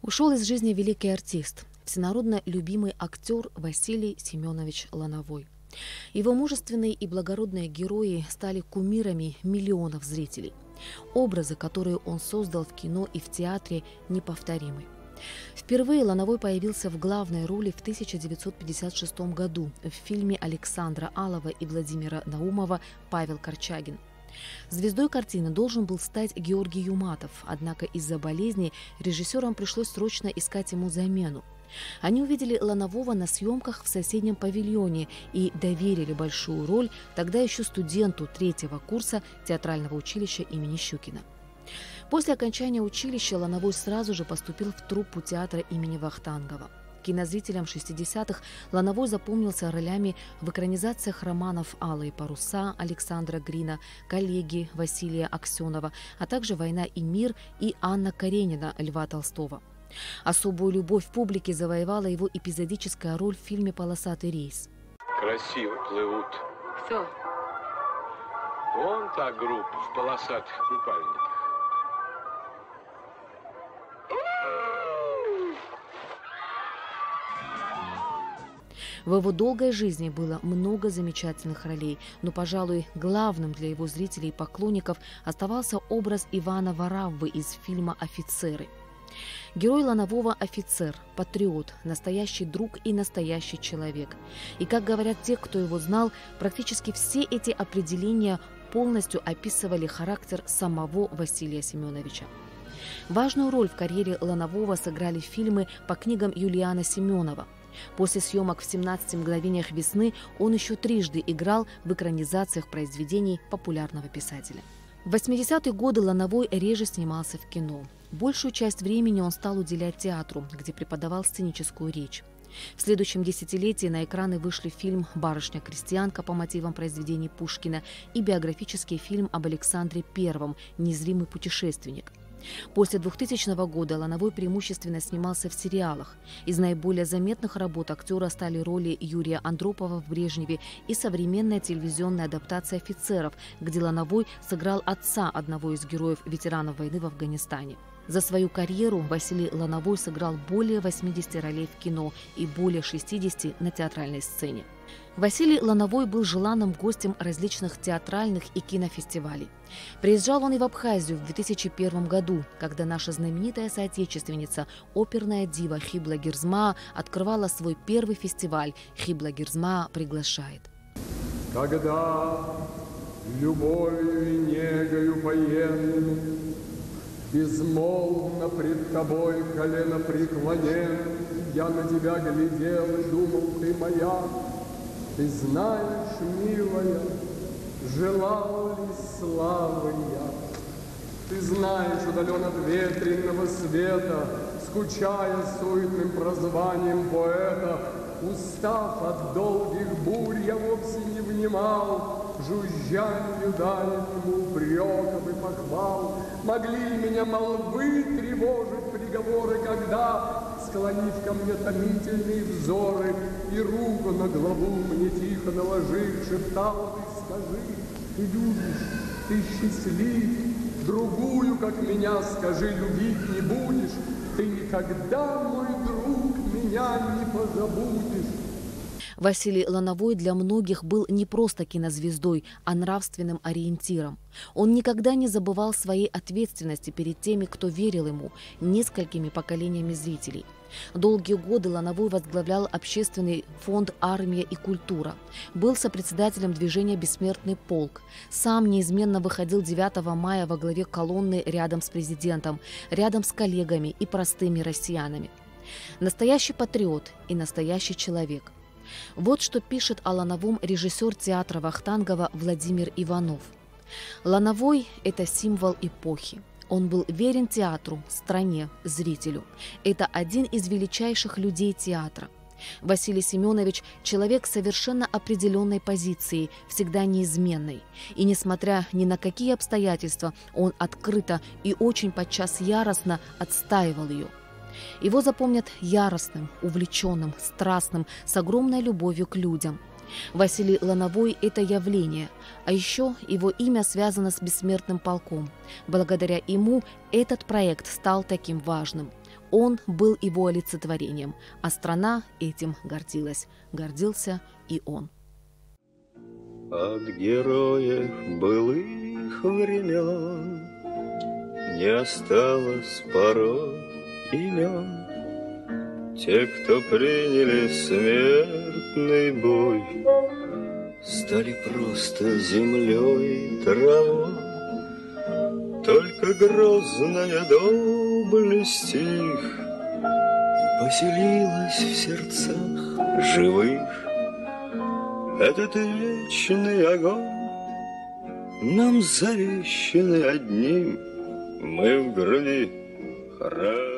Ушел из жизни великий артист, всенародно любимый актер Василий Семенович Лановой. Его мужественные и благородные герои стали кумирами миллионов зрителей. Образы, которые он создал в кино и в театре, неповторимы. Впервые Лановой появился в главной роли в 1956 году в фильме Александра Алова и Владимира Наумова «Павел Корчагин». Звездой картины должен был стать Георгий Юматов, однако из-за болезни режиссерам пришлось срочно искать ему замену. Они увидели Ланового на съемках в соседнем павильоне и доверили большую роль тогда еще студенту третьего курса театрального училища имени Щукина. После окончания училища Лановой сразу же поступил в труппу театра имени Вахтангова. Кинозрителям 60-х Лановой запомнился ролями в экранизациях романов «Алые паруса» Александра Грина, «Коллеги» Василия Аксенова, а также «Война и мир» и «Анна Каренина» Льва Толстого. Особую любовь публики завоевала его эпизодическая роль в фильме «Полосатый рейс». Красиво плывут. Кто? Вон та группа в полосатых купальниках. В его долгой жизни было много замечательных ролей, но, пожалуй, главным для его зрителей и поклонников оставался образ Ивана Вараввы из фильма «Офицеры». Герой Ланового – офицер, патриот, настоящий друг и настоящий человек. И, как говорят те, кто его знал, практически все эти определения полностью описывали характер самого Василия Семеновича. Важную роль в карьере Ланового сыграли фильмы по книгам Юлиана Семенова. После съемок в «17 мгновениях весны» он еще трижды играл в экранизациях произведений популярного писателя. В 80-е годы Лановой реже снимался в кино. Большую часть времени он стал уделять театру, где преподавал сценическую речь. В следующем десятилетии на экраны вышли фильм «Барышня-крестьянка» по мотивам произведений Пушкина и биографический фильм об Александре I «Незримый путешественник». После 2000 года Лановой преимущественно снимался в сериалах. Из наиболее заметных работ актера стали роли Юрия Андропова в «Брежневе» и современная телевизионная адаптация «Офицеров», где Лановой сыграл отца одного из героев ветеранов войны в Афганистане. За свою карьеру Василий Лановой сыграл более 80 ролей в кино и более 60 на театральной сцене. Василий Лановой был желанным гостем различных театральных и кинофестивалей. Приезжал он и в Абхазию в 2001 году, когда наша знаменитая соотечественница, оперная дива Хибла Гирзма открывала свой первый фестиваль «Хибла Гирзма приглашает». Когда любовью и негою поенными безмолвно пред тобой колено преклонен, я на тебя глядел и думал, ты моя. Ты знаешь, милая, желал ли славы я? Ты знаешь, удален от ветреного света, скучая суетным прозванием поэта, устав от долгих бурь, я вовсе не внимал жужжанию давнему упреков и похвал. Могли меня молвы тревожить приговоры, когда, склонив ко мне томительные взоры и руку на главу мне тихо наложив, шептал: ты скажи, ты любишь, ты счастлив, другую, как меня, скажи, любить не будешь, ты никогда, мой друг, меня не позабудешь. Василий Лановой для многих был не просто кинозвездой, а нравственным ориентиром. Он никогда не забывал своей ответственности перед теми, кто верил ему, несколькими поколениями зрителей. Долгие годы Лановой возглавлял общественный фонд «Армия и культура», был сопредседателем движения «Бессмертный полк», сам неизменно выходил 9 мая во главе колонны рядом с президентом, рядом с коллегами и простыми россиянами. Настоящий патриот и настоящий человек. Вот что пишет о Лановом режиссер театра Вахтангова Владимир Иванов. Лановой – это символ эпохи. Он был верен театру, стране, зрителю. Это один из величайших людей театра. Василий Семенович – человек совершенно определенной позиции, всегда неизменной. И несмотря ни на какие обстоятельства, он открыто и очень подчас яростно отстаивал ее. Его запомнят яростным, увлеченным, страстным, с огромной любовью к людям. Василий Лановой – это явление, а еще его имя связано с бессмертным полком. Благодаря ему этот проект стал таким важным. Он был его олицетворением, а страна этим гордилась. Гордился и он. От героев былых времен не осталось порой имен. Те, кто приняли смертный бой, стали просто землей и травой. Только грозная доблесть их поселилась в сердцах живых. Этот вечный огонь нам завещанный одним, мы в груди храним.